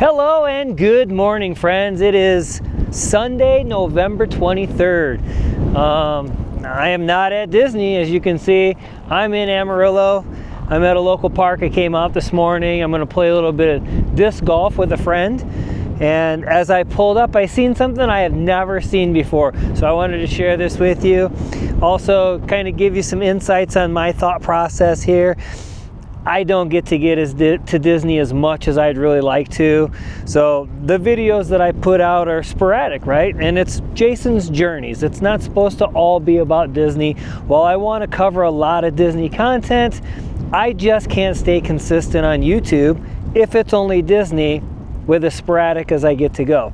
Hello and good morning, friends. It is Sunday, November 23rd. I am not at Disney, as you can see. I'm in Amarillo. I'm at a local park. I came out this morning. I'm going to play a little bit of disc golf with a friend. And as I pulled up, I seen something I have never seen before. So I wanted to share this with you. Also, kind of give you some insights on my thought process here. I don't get to Disney as much as I'd really like to. So the videos that I put out are sporadic, right? And it's Jason's journeys. It's not supposed to all be about Disney. While I want to cover a lot of Disney content, I just can't stay consistent on YouTube if it's only Disney with as sporadic as I get to go.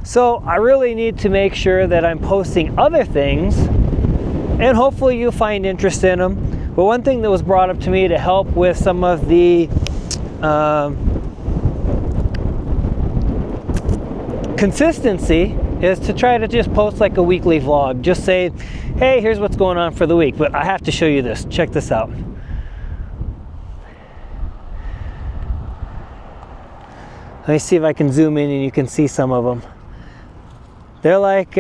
So I really need to make sure that I'm posting other things, and hopefully you'll find interest in them. But one thing that was brought up to me to help with some of the consistency is to try to just post like a weekly vlog. Just say, hey, here's what's going on for the week. But I have to show you this. Check this out. Let me see if I can zoom in and you can see some of them. They're like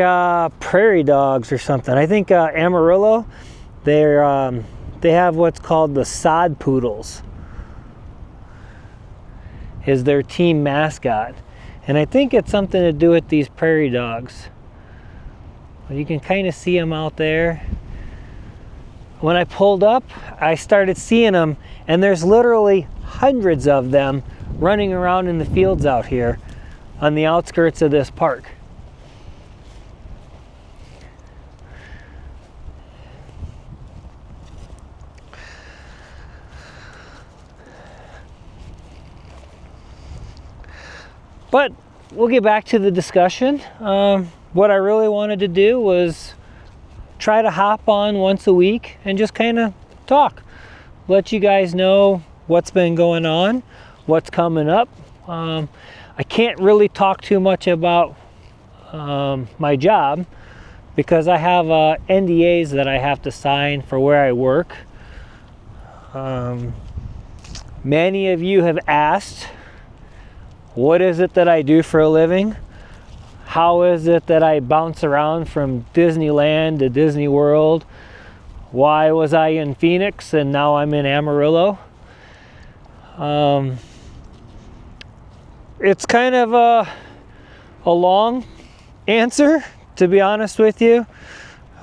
prairie dogs or something. I think Amarillo, they have what's called the sod poodles is their team mascot. And I think it's something to do with these prairie dogs. You can kind of see them out there. When I pulled up, I started seeing them, and there's literally hundreds of them running around in the fields out here on the outskirts of this park. But we'll get back to the discussion. What I really wanted to do was try to hop on once a week and just kind of talk. Let you guys know what's been going on, what's coming up. I can't really talk too much about my job because I have NDAs that I have to sign for where I work. Many of you have asked, what is it that I do for a living? How is it that I bounce around from Disneyland to Disney World? Why was I in Phoenix and now I'm in Amarillo? It's kind of a long answer, to be honest with you.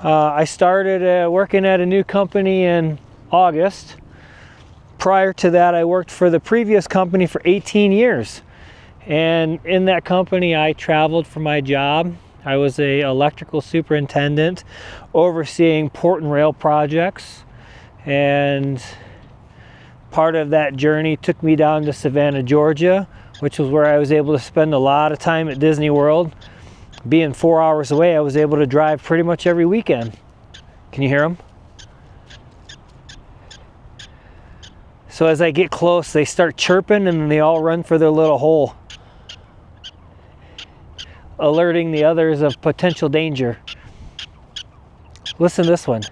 I started working at a new company in August. Prior to that, I worked for the previous company for 18 years. And in that company, I traveled for my job. I was an electrical superintendent overseeing port and rail projects. And part of that journey took me down to Savannah, Georgia, which was where I was able to spend a lot of time at Disney World. Being 4 hours away, I was able to drive pretty much every weekend. Can you hear them? So as I get close, they start chirping and they all run for their little hole, alerting the others of potential danger. Listen to this one.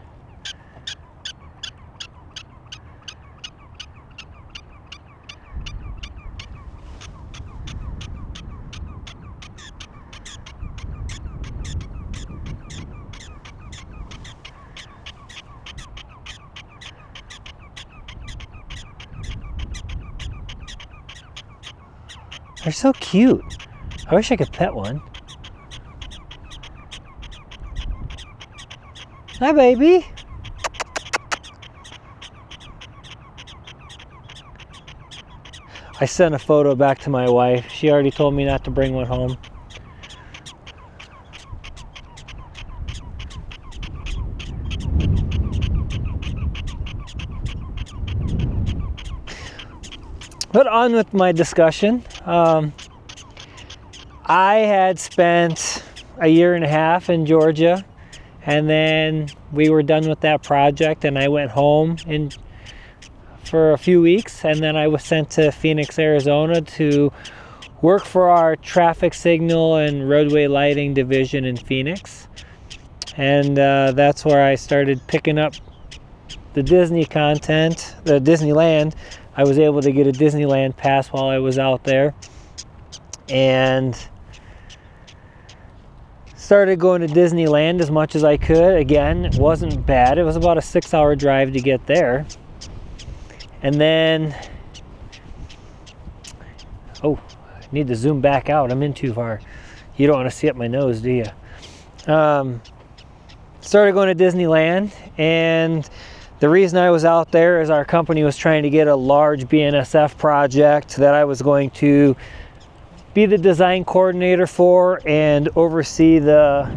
They're so cute. I wish I could pet one. Hi, baby. I sent a photo back to my wife. She already told me not to bring one home. But on with my discussion. I had spent a year and a half in Georgia, and then we were done with that project and I went home for a few weeks, and then I was sent to Phoenix, Arizona to work for our traffic signal and roadway lighting division in Phoenix. And that's where I started picking up the Disney content, the Disneyland. I was able to get a Disneyland pass while I was out there. and started going to Disneyland as much as I could. Again, it wasn't bad. It was about a 6-hour drive to get there. And then, oh, I need to zoom back out. I'm in too far. You don't want to see up my nose, do you? Started going to Disneyland, and the reason I was out there is our company was trying to get a large BNSF project that I was going to be the design coordinator for and oversee the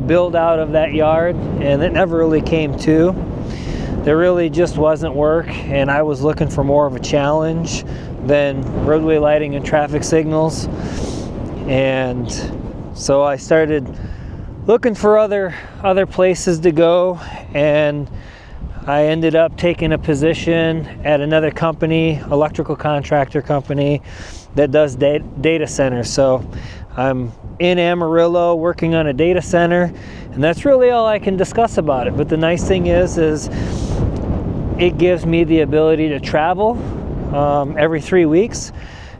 build out of that yard, and it never really came to. There really just wasn't work, and I was looking for more of a challenge than roadway lighting and traffic signals. And so I started looking for other places to go, and I ended up taking a position at another company, electrical contractor company that does data centers. So I'm in Amarillo working on a data center, and that's really all I can discuss about it. But the nice thing is it gives me the ability to travel every 3 weeks,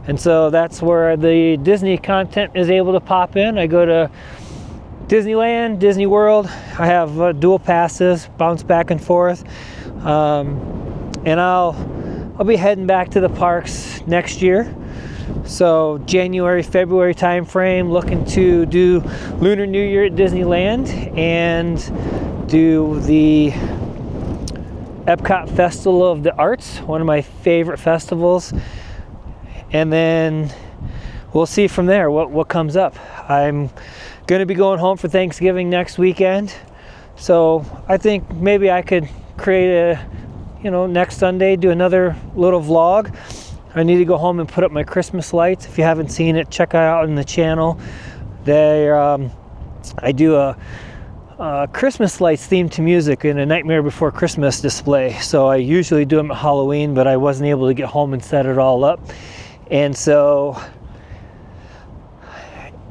and so that's where the Disney content is able to pop in. I go to Disneyland, Disney World. I have dual passes, bounce back and forth, and I'll be heading back to the parks next year. So January, February time frame, looking to do Lunar New Year at Disneyland and do the Epcot Festival of the Arts, one of my favorite festivals, and then we'll see from there what comes up. I'm going to be going home for Thanksgiving next weekend, so I think maybe I could create next Sunday, do another little vlog. I need to go home and put up my Christmas lights. If you haven't seen it, check it out on the channel. I do a Christmas lights themed to music in a Nightmare Before Christmas display. So I usually do them at Halloween, but I wasn't able to get home and set it all up. And so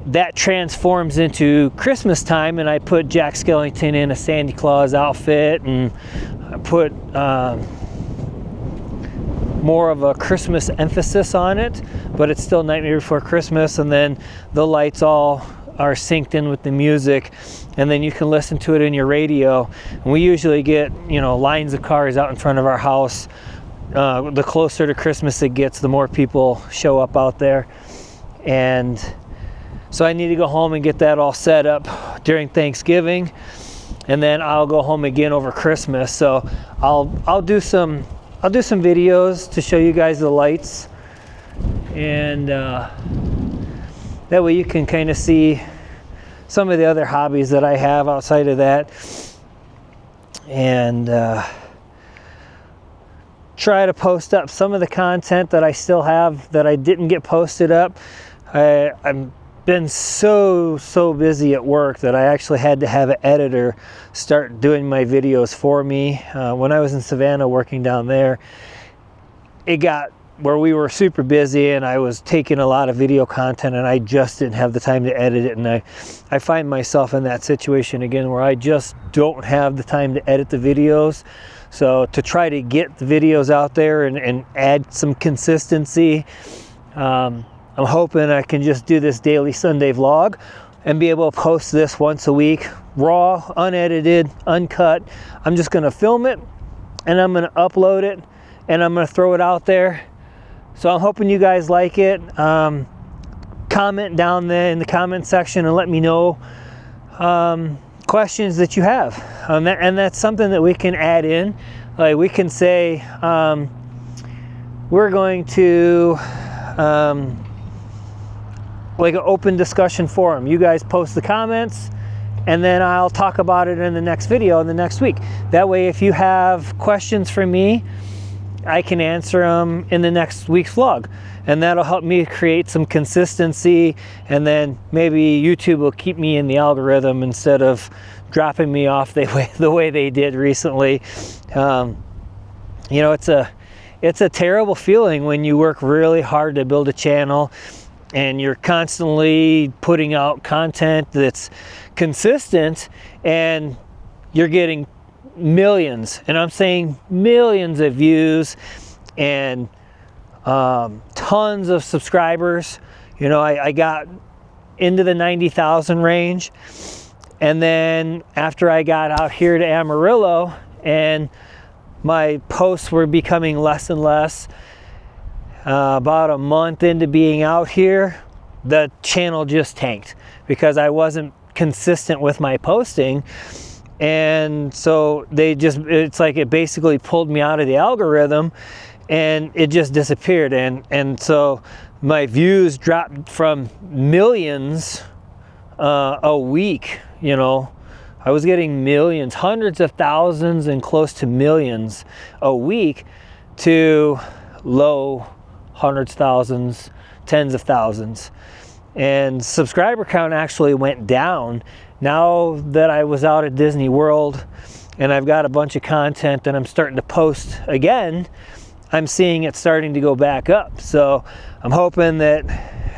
that transforms into Christmas time, and I put Jack Skellington in a Santa Claus outfit, and I put more of a Christmas emphasis on it, but it's still Nightmare Before Christmas, and then the lights all are synced in with the music, and then you can listen to it in your radio. And we usually get lines of cars out in front of our house. The closer to Christmas it gets, the more people show up out there, and so I need to go home and get that all set up during Thanksgiving, and then I'll go home again over Christmas. So I'll do some videos to show you guys the lights, and that way you can kind of see some of the other hobbies that I have outside of that, and try to post up some of the content that I still have that I didn't get posted up. I've been so busy at work that I actually had to have an editor start doing my videos for me. When I was in Savannah working down there, it got where we were super busy, and I was taking a lot of video content, and I just didn't have the time to edit it. And I find myself in that situation again where I just don't have the time to edit the videos. So to try to get the videos out there and add some consistency, I'm hoping I can just do this daily Sunday vlog and be able to post this once a week, raw, unedited, uncut. I'm just going to film it, and I'm going to upload it, and I'm going to throw it out there. So I'm hoping you guys like it. Comment down there in the comment section and let me know questions that you have. And that's something that we can add in. Like we can say, we're going to like an open discussion forum. You guys post the comments, and then I'll talk about it in the next video in the next week. That way, if you have questions for me, I can answer them in the next week's vlog, and that'll help me create some consistency, and then maybe YouTube will keep me in the algorithm instead of dropping me off the way they did recently. It's a terrible feeling when you work really hard to build a channel, and you're constantly putting out content that's consistent, and you're getting millions, and I'm saying millions of views, and tons of subscribers. You know, I got into the 90,000 range, and then after I got out here to Amarillo and my posts were becoming less and less, about a month into being out here, the channel just tanked because I wasn't consistent with my posting. And so it's like it basically pulled me out of the algorithm and it just disappeared. And so my views dropped from millions a week. You know, I was getting millions, hundreds of thousands and close to millions a week to low hundreds, thousands, tens of thousands. And subscriber count actually went down. Now that I was out at Disney World and I've got a bunch of content and I'm starting to post again, I'm seeing it starting to go back up. So I'm hoping that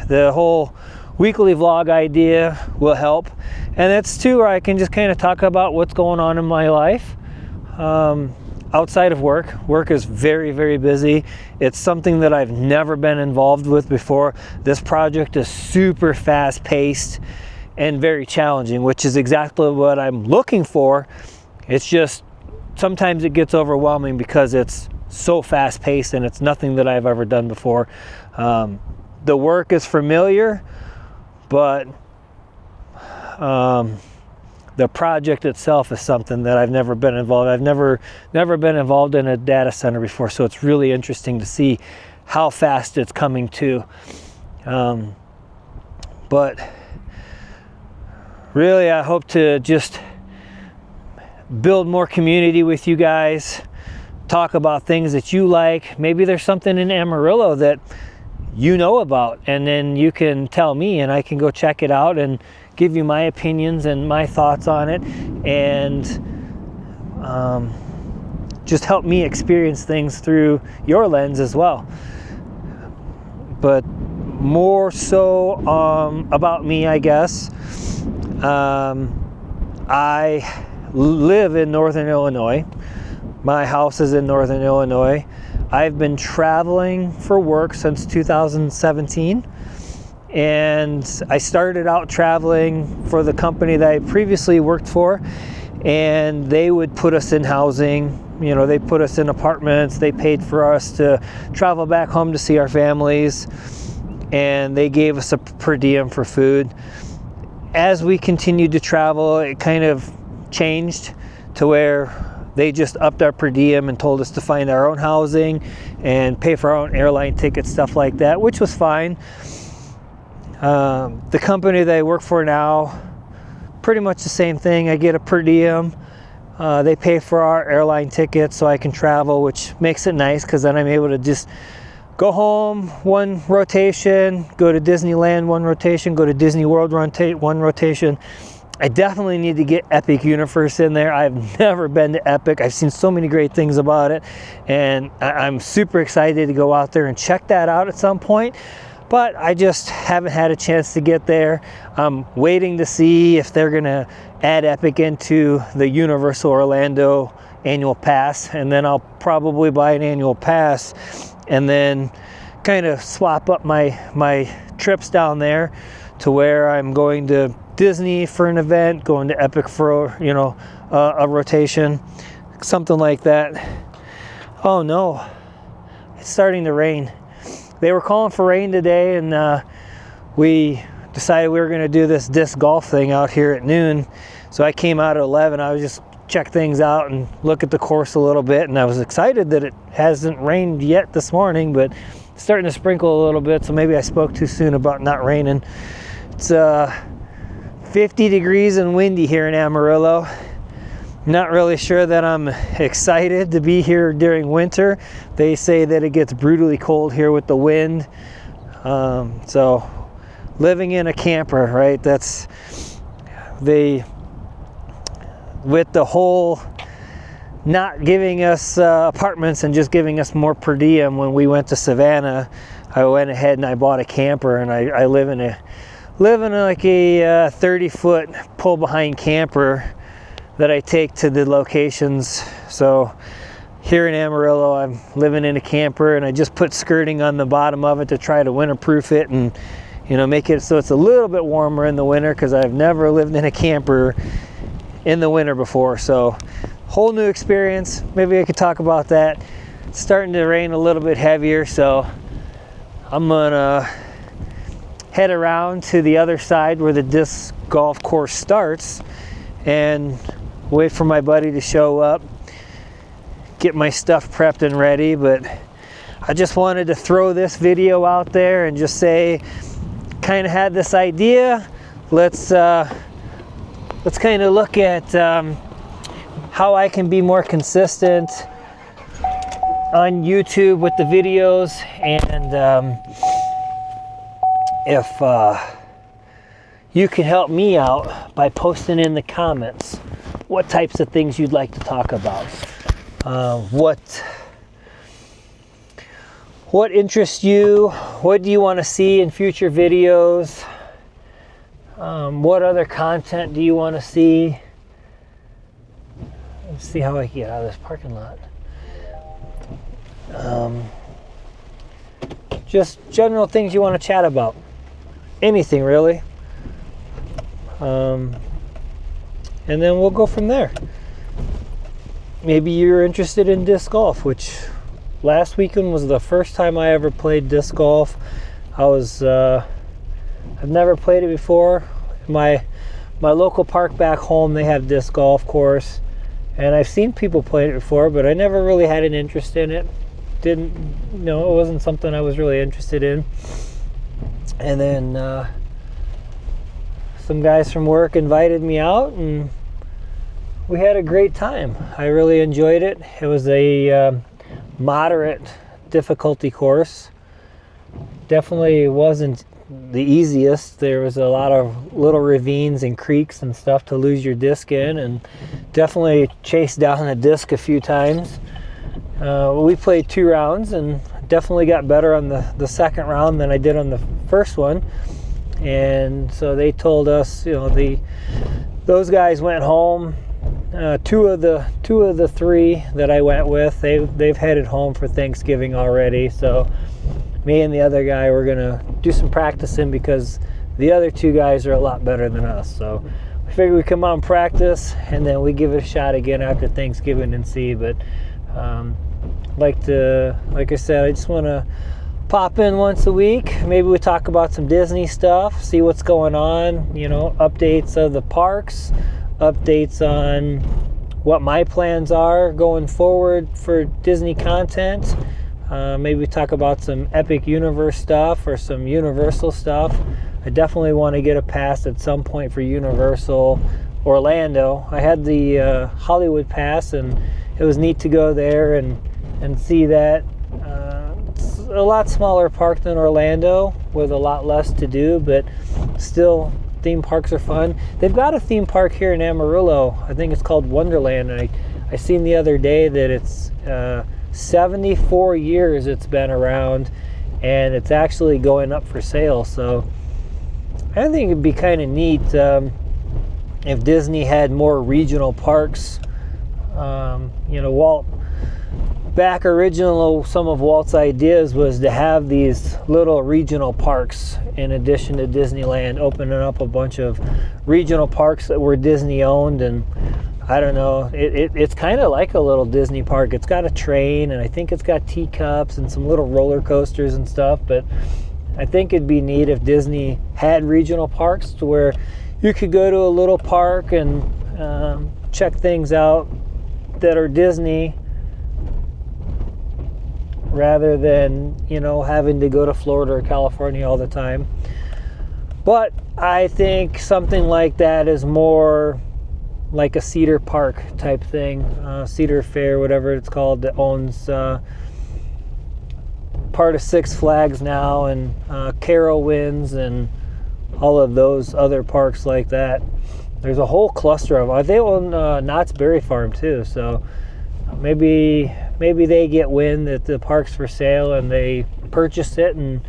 the whole weekly vlog idea will help. And that's too where I can just kind of talk about what's going on in my life outside of work. Work is very, very busy. It's something that I've never been involved with before. This project is super fast paced and very challenging, which is exactly what I'm looking for. It's just sometimes it gets overwhelming because it's so fast paced and it's nothing that I've ever done before. The work is familiar, but the project itself is something that I've never been involved. I've never been involved in a data center before, so it's really interesting to see how fast it's coming to. But really, I hope to just build more community with you guys, talk about things that you like. Maybe there's something in Amarillo that you know about, and then you can tell me and I can go check it out and give you my opinions and my thoughts on it, and just help me experience things through your lens as well. But more so about me, I guess. I live in Northern Illinois. My house is in Northern Illinois. I've been traveling for work since 2017. And I started out traveling for the company that I previously worked for, and they would put us in housing. You know, they put us in apartments. They paid for us to travel back home to see our families, and they gave us a per diem for food. As we continued to travel, it kind of changed to where they just upped our per diem and told us to find our own housing and pay for our own airline tickets, stuff like that, which was fine. The company that I work for now, pretty much the same thing. I get a per diem. They pay for our airline tickets so I can travel, which makes it nice because then I'm able to just go home one rotation, go to Disneyland one rotation, go to Disney World one rotation. I definitely need to get Epic Universe in there. I've never been to Epic. I've seen so many great things about it, and I'm super excited to go out there and check that out at some point. But I just haven't had a chance to get there. I'm waiting to see if they're gonna add Epic into the Universal Orlando annual pass, and then I'll probably buy an annual pass and then kind of swap up my trips down there to where I'm going to Disney for an event, going to Epic for, you know, a rotation, something like that. Oh no, it's starting to rain. They were calling for rain today, and we decided we were going to do this disc golf thing out here at noon. So I came out at 11. I was just check things out and look at the course a little bit, and I was excited that it hasn't rained yet this morning, but it's starting to sprinkle a little bit, so maybe I spoke too soon about not raining. It's 50 degrees and windy here in Amarillo. Not really sure that I'm excited to be here during winter. They say that it gets brutally cold here with the wind. So living in a camper, right? That's with the whole not giving us apartments and just giving us more per diem. When we went to Savannah, I went ahead and I bought a camper, and I live in like a 30-foot pull behind camper that I take to the locations. So here in Amarillo, I'm living in a camper, and I just put skirting on the bottom of it to try to winterproof it and, you know, make it so it's a little bit warmer in the winter, because I've never lived in a camper in the winter before. So whole new experience. Maybe I could talk about that. It's starting to rain a little bit heavier, so I'm gonna head around to the other side where the disc golf course starts and wait for my buddy to show up, get my stuff prepped and ready. But I just wanted to throw this video out there and just say, kind of had this idea. Let's kind of look at how I can be more consistent on YouTube with the videos, and if you can help me out by posting in the comments what types of things you'd like to talk about, what interests you, what do you want to see in future videos, what other content do you want to see. Let's see how I can get out of this parking lot. Just general things you want to chat about. Anything really. And then we'll go from there. Maybe you're interested in disc golf, which last weekend was the first time I ever played disc golf. I've never played it before. My local park back home, they have disc golf course, and I've seen people play it before, but I never really had an interest in it. It wasn't something I was really interested in. And then some guys from work invited me out, and we had a great time. I really enjoyed it. It was a moderate difficulty course. Definitely wasn't the easiest. There was a lot of little ravines and creeks and stuff to lose your disc in, and definitely chased down the disc a few times. We played 2 rounds and definitely got better on the second round than I did on the first one. And so they told us, those guys went home. Two of the 3 that I went with, they've headed home for Thanksgiving already. So me and the other guy, we're gonna do some practicing because the other 2 guys are a lot better than us. So we figured we'd come out and practice, and then we give it a shot again after Thanksgiving and see. But like I said, I just want to pop in once a week. Maybe we talk about some Disney stuff, see what's going on, updates of the parks, updates on what my plans are going forward for Disney content. Maybe we talk about some Epic Universe stuff or some Universal stuff. I definitely want to get a pass at some point for Universal Orlando. I had the Hollywood pass, and it was neat to go there and see that. It's a lot smaller park than Orlando with a lot less to do, but still theme parks are fun. They've got a theme park here in Amarillo. I think it's called Wonderland, and I seen the other day that it's 74 years it's been around, and it's actually going up for sale. So I think it'd be kind of neat if Disney had more regional parks. Walt, back original, some of Walt's ideas was to have these little regional parks in addition to Disneyland, opening up a bunch of regional parks that were Disney owned. And I don't know, it's kind of like a little Disney park. It's got a train, and I think it's got teacups and some little roller coasters and stuff. But I think it'd be neat if Disney had regional parks to where you could go to a little park and check things out that are Disney, rather than having to go to Florida or California all the time. But I think something like that is more like a Cedar Park type thing, Cedar Fair, whatever it's called, that owns part of Six Flags now, and Carowinds and all of those other parks like that. There's a whole cluster of them. They own Knott's Berry Farm too, so maybe they get wind that the park's for sale and they purchase it and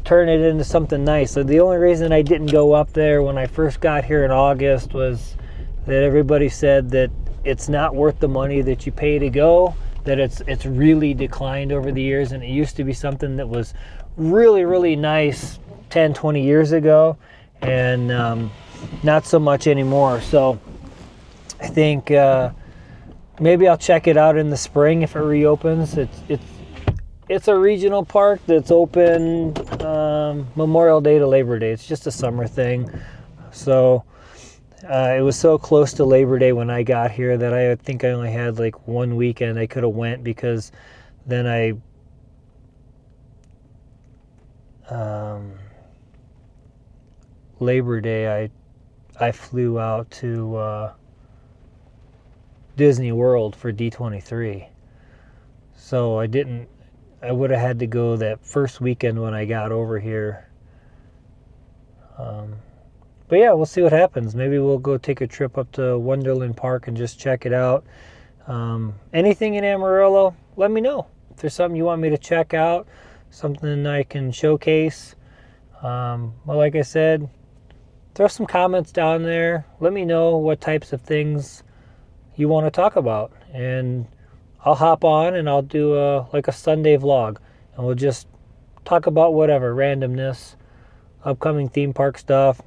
turn it into something nice. So the only reason I didn't go up there when I first got here in August was that everybody said that it's not worth the money that you pay to go, that it's really declined over the years, and it used to be something that was really, really nice 10, 20 years ago, and not so much anymore. So I think maybe I'll check it out in the spring if it reopens. It's a regional park that's open Memorial Day to Labor Day. It's just a summer thing. So it was so close to Labor Day when I got here that I think I only had like one weekend I could have went, because then Labor Day I flew out to Disney World for D23. So I would have had to go that first weekend when I got over here. But yeah, we'll see what happens. Maybe we'll go take a trip up to Wonderland Park and just check it out. Anything in Amarillo, let me know. If there's something you want me to check out, something I can showcase. Well, like I said, throw some comments down there. Let me know what types of things you want to talk about. And I'll hop on and I'll do a Sunday vlog. And we'll just talk about whatever, randomness, upcoming theme park stuff.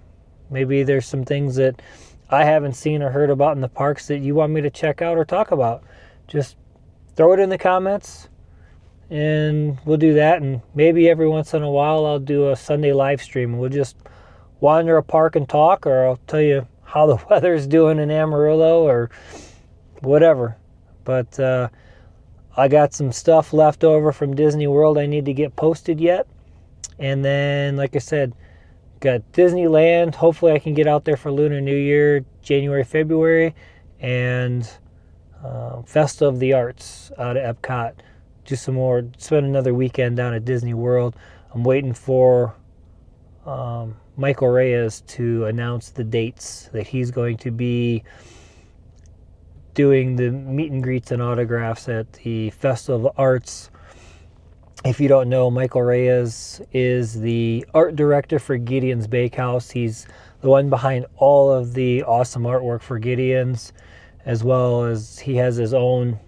Maybe there's some things that I haven't seen or heard about in the parks that you want me to check out or talk about. Just throw it in the comments and we'll do that. And maybe every once in a while I'll do a Sunday live stream and we'll just wander a park and talk, or I'll tell you how the weather's doing in Amarillo or whatever. But I got some stuff left over from Disney World I need to get posted yet. And then, like I said, got Disneyland. Hopefully I can get out there for Lunar New Year, January, February, and Festa of the Arts out at Epcot. Do some more, spend another weekend down at Disney World. I'm waiting for Michael Reyes to announce the dates that he's going to be doing the meet and greets and autographs at the Festa of the Arts. If you don't know, Michael Reyes is the art director for Gideon's Bakehouse. He's the one behind all of the awesome artwork for Gideon's, as well as he has his own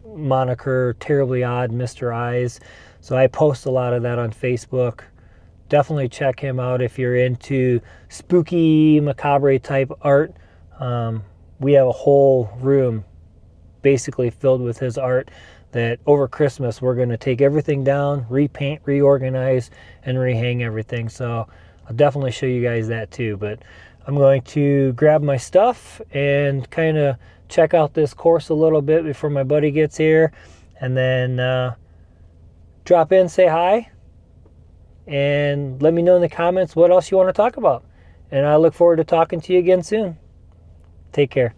moniker, Terribly Odd Mr. Eyes. So I post a lot of that on Facebook. Definitely check him out if you're into spooky, macabre type art. We have a whole room basically filled with his art that over Christmas we're going to take everything down, repaint, reorganize, and rehang everything. So I'll definitely show you guys that too. But I'm going to grab my stuff and kind of check out this course a little bit before my buddy gets here, and then drop in, say hi, and let me know in the comments what else you want to talk about. And I look forward to talking to you again soon. Take care.